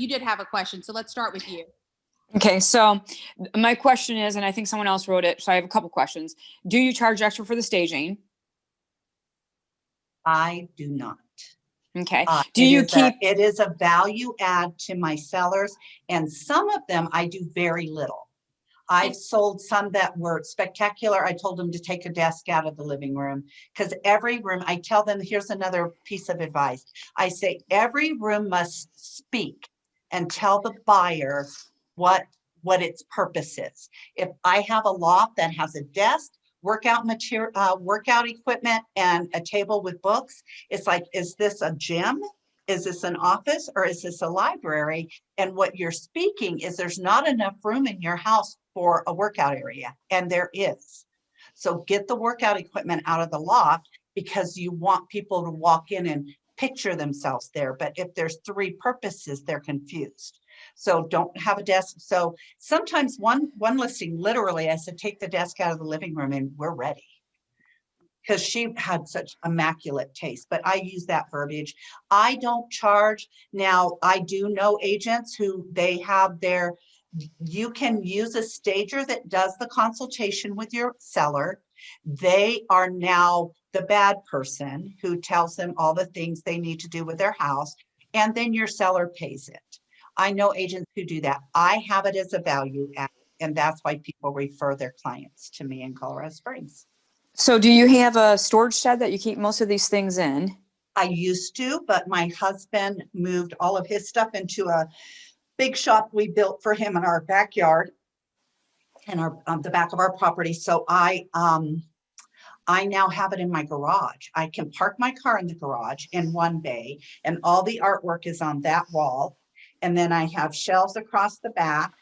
did have a question, so let's start with you. Okay, so my question is, and I think someone else wrote it, so I have a couple questions. Do you charge extra for the staging? I do not. Okay. Do you keep? It is a value add to my sellers, and some of them I do very little. I've sold some that were spectacular. I told them to take a desk out of the living room, because every room, I tell them, here's another piece of advice. I say every room must speak and tell the buyer what its purpose is. If I have a loft that has a desk, workout material, workout equipment, and a table with books, it's like, is this a gym? Is this an office, or is this a library? And what you're speaking is there's not enough room in your house for a workout area, and there is. So get the workout equipment out of the loft, because you want people to walk in and picture themselves there. But if there's 3 purposes, they're confused. So don't have a desk. So sometimes one listing, literally, I said, take the desk out of the living room and we're ready, because she had such immaculate taste. But I use that verbiage. I don't charge. Now, I do know agents who they have their, you can use a stager that does the consultation with your seller. They are now the bad person who tells them all the things they need to do with their house, and then your seller pays it. I know agents who do that. I have it as a value add, and that's why people refer their clients to me in Colorado Springs. So do you have a storage shed that you keep most of these things in? I used to, but my husband moved all of his stuff into a big shop we built for him in our backyard and the back of our property. So I now have it in my garage. I can park my car in the garage in one bay, and all the artwork is on that wall. And then I have shelves across the back,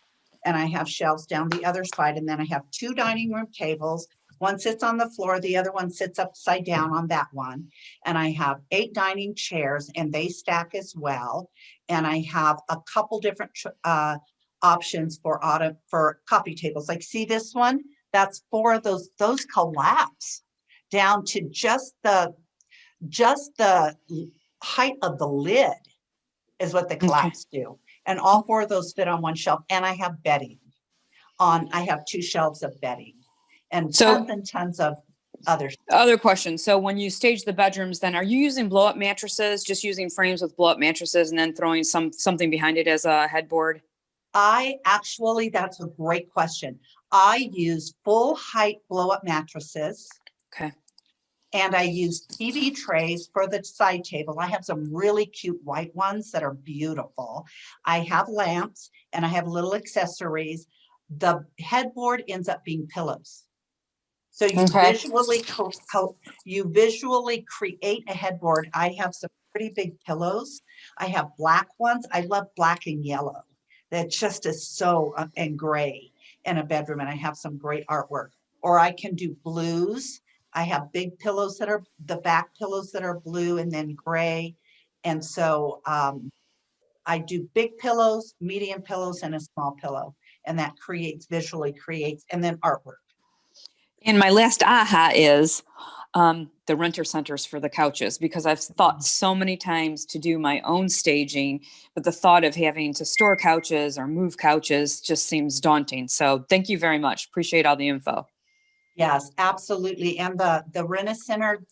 and I have shelves down the other side. And then I have 2 dining room tables. One sits on the floor, the other one sits upside down on that one. And I have 8 dining chairs, and they stack as well. And I have a couple different options for coffee tables. Like, see this one? That's 4 of those collapse down to just the just the height of the lid is what the collapse do. And all 4 of those fit on one shelf. And I have bedding I have 2 shelves of bedding and So- tons and tons of other. Other question. So when you stage the bedrooms, then are you using blow up mattresses, just using frames with blow up mattresses and then throwing something behind it as a headboard? That's a great question. I use full height blow up mattresses. Okay. And I use TV trays for the side table. I have some really cute white ones that are beautiful. I have lamps and I have little accessories. The headboard ends up being pillows. So you visually create a headboard. I have some pretty big pillows. I have black ones. I love black and yellow. That just is so, and gray in a bedroom. And I have some great artwork. Or I can do blues. I have big pillows that are the back pillows that are blue and then gray. And so I do big pillows, medium pillows, and a small pillow. And that visually creates, and then artwork. And my last aha is the renter centers for the couches, because I've thought so many times to do my own staging, but the thought of having to store couches or move couches just seems daunting. So thank you very much. Appreciate all the info. Yes, absolutely. And the Rent-A-Center,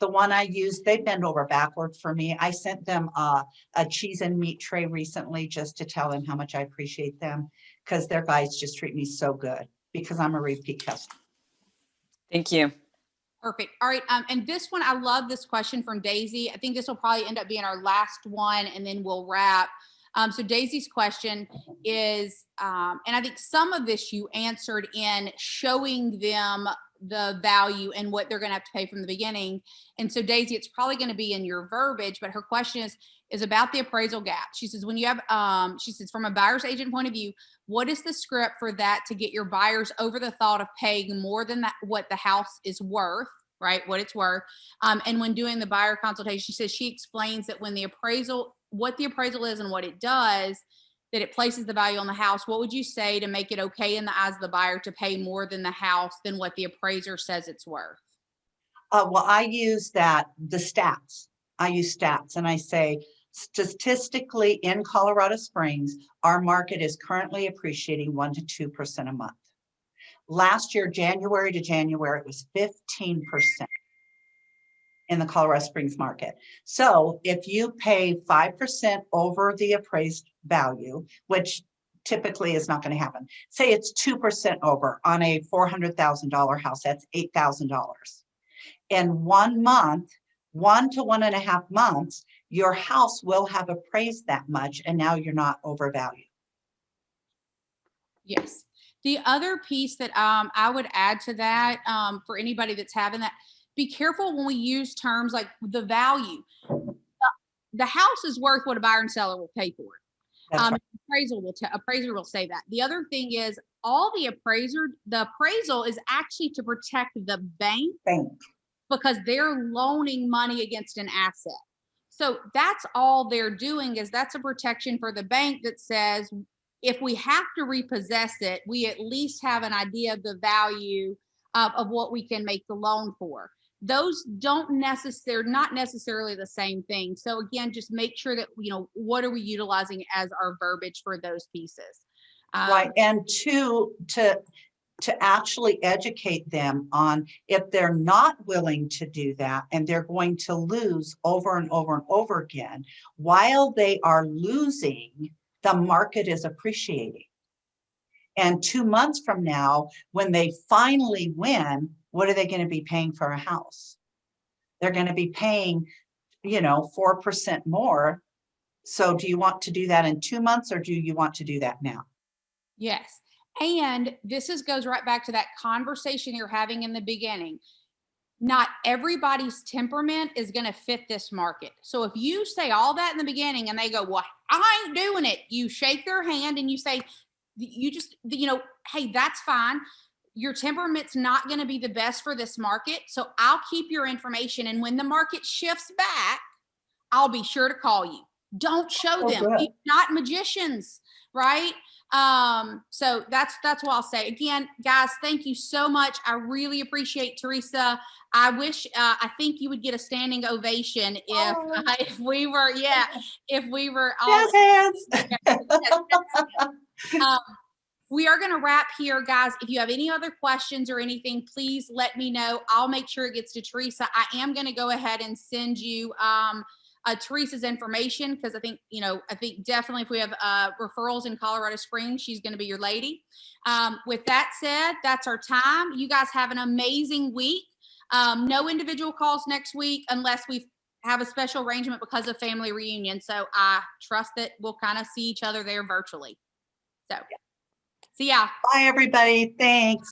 the one I used, they bend over backward for me. I sent them a cheese and meat tray recently just to tell them how much I appreciate them, because their guys just treat me so good because I'm a repeat customer. Thank you. Perfect. All right. And this one, I love this question from Daisy. I think this will probably end up being our last one, and then we'll wrap. So Daisy's question is, and I think some of this you answered in showing them the value and what they're going to have to pay from the beginning. And so Daisy, it's probably going to be in your verbiage, but her question is about the appraisal gap. She says, when you have, she says, from a buyer's agent point of view, what is the script for that to get your buyers over the thought of paying more than that, what the house is worth, right? What it's worth. And when doing the buyer consultation, she says, she explains that when the appraisal, what the appraisal is and what it does, that it places the value on the house. What would you say to make it okay in the eyes of the buyer to pay more than the house than what the appraiser says it's worth? Well, I use the stats. I use stats and I say, statistically in Colorado Springs, our market is currently appreciating 1 to 2% a month. Last year, January to January, it was 15% in the Colorado Springs market. So if you pay 5% over the appraised value, which typically is not going to happen, say it's 2% over on a $400,000 house, that's $8,000. In 1 month, 1 to 1.5 months, your house will have appraised that much, and now you're not overvalued. Yes. The other piece that I would add to that, for anybody that's having that, be careful when we use terms like the value. The house is worth what a buyer and seller will pay for it. That's right. Appraiser will say that. The other thing is the appraisal is actually to protect the bank because they're loaning money against an asset. So that's all they're doing, is that's a protection for the bank that says, if we have to repossess it, we at least have an idea of the value of what we can make the loan for. Those not necessarily the same thing. So again, just make sure that, what are we utilizing as our verbiage for those pieces? Right. And to actually educate them on, if they're not willing to do that and they're going to lose over and over and over again, while they are losing, the market is appreciating. And 2 months from now, when they finally win, what are they going to be paying for a house? They're going to be paying, 4% more. So do you want to do that in 2 months, or do you want to do that now? Yes. And this goes right back to that conversation you're having in the beginning. Not everybody's temperament is going to fit this market. So if you say all that in the beginning and they go, well, I ain't doing it, you shake their hand and you say, hey, that's fine. Your temperament's not going to be the best for this market. So I'll keep your information. And when the market shifts back, I'll be sure to call you. don't show Oh, them. good. We're not magicians, right? So that's what I'll say. Again, guys, thank you so much. I really appreciate Teresa. I wish, I think you would get a standing ovation if, Oh. if we were, if we were all. Jazz hands. We are going to wrap here, guys. If you have any other questions or anything, please let me know. I'll make sure it gets to Teresa. I am going to go ahead and send you Teresa's information, because I think, I think definitely if we have referrals in Colorado Springs, she's going to be your lady. With that said, that's our time. You guys have an amazing week. No individual calls next week unless we have a special arrangement because of family reunion. So I trust that we'll kind of see each other there virtually. So, see ya. Bye, everybody. Thanks.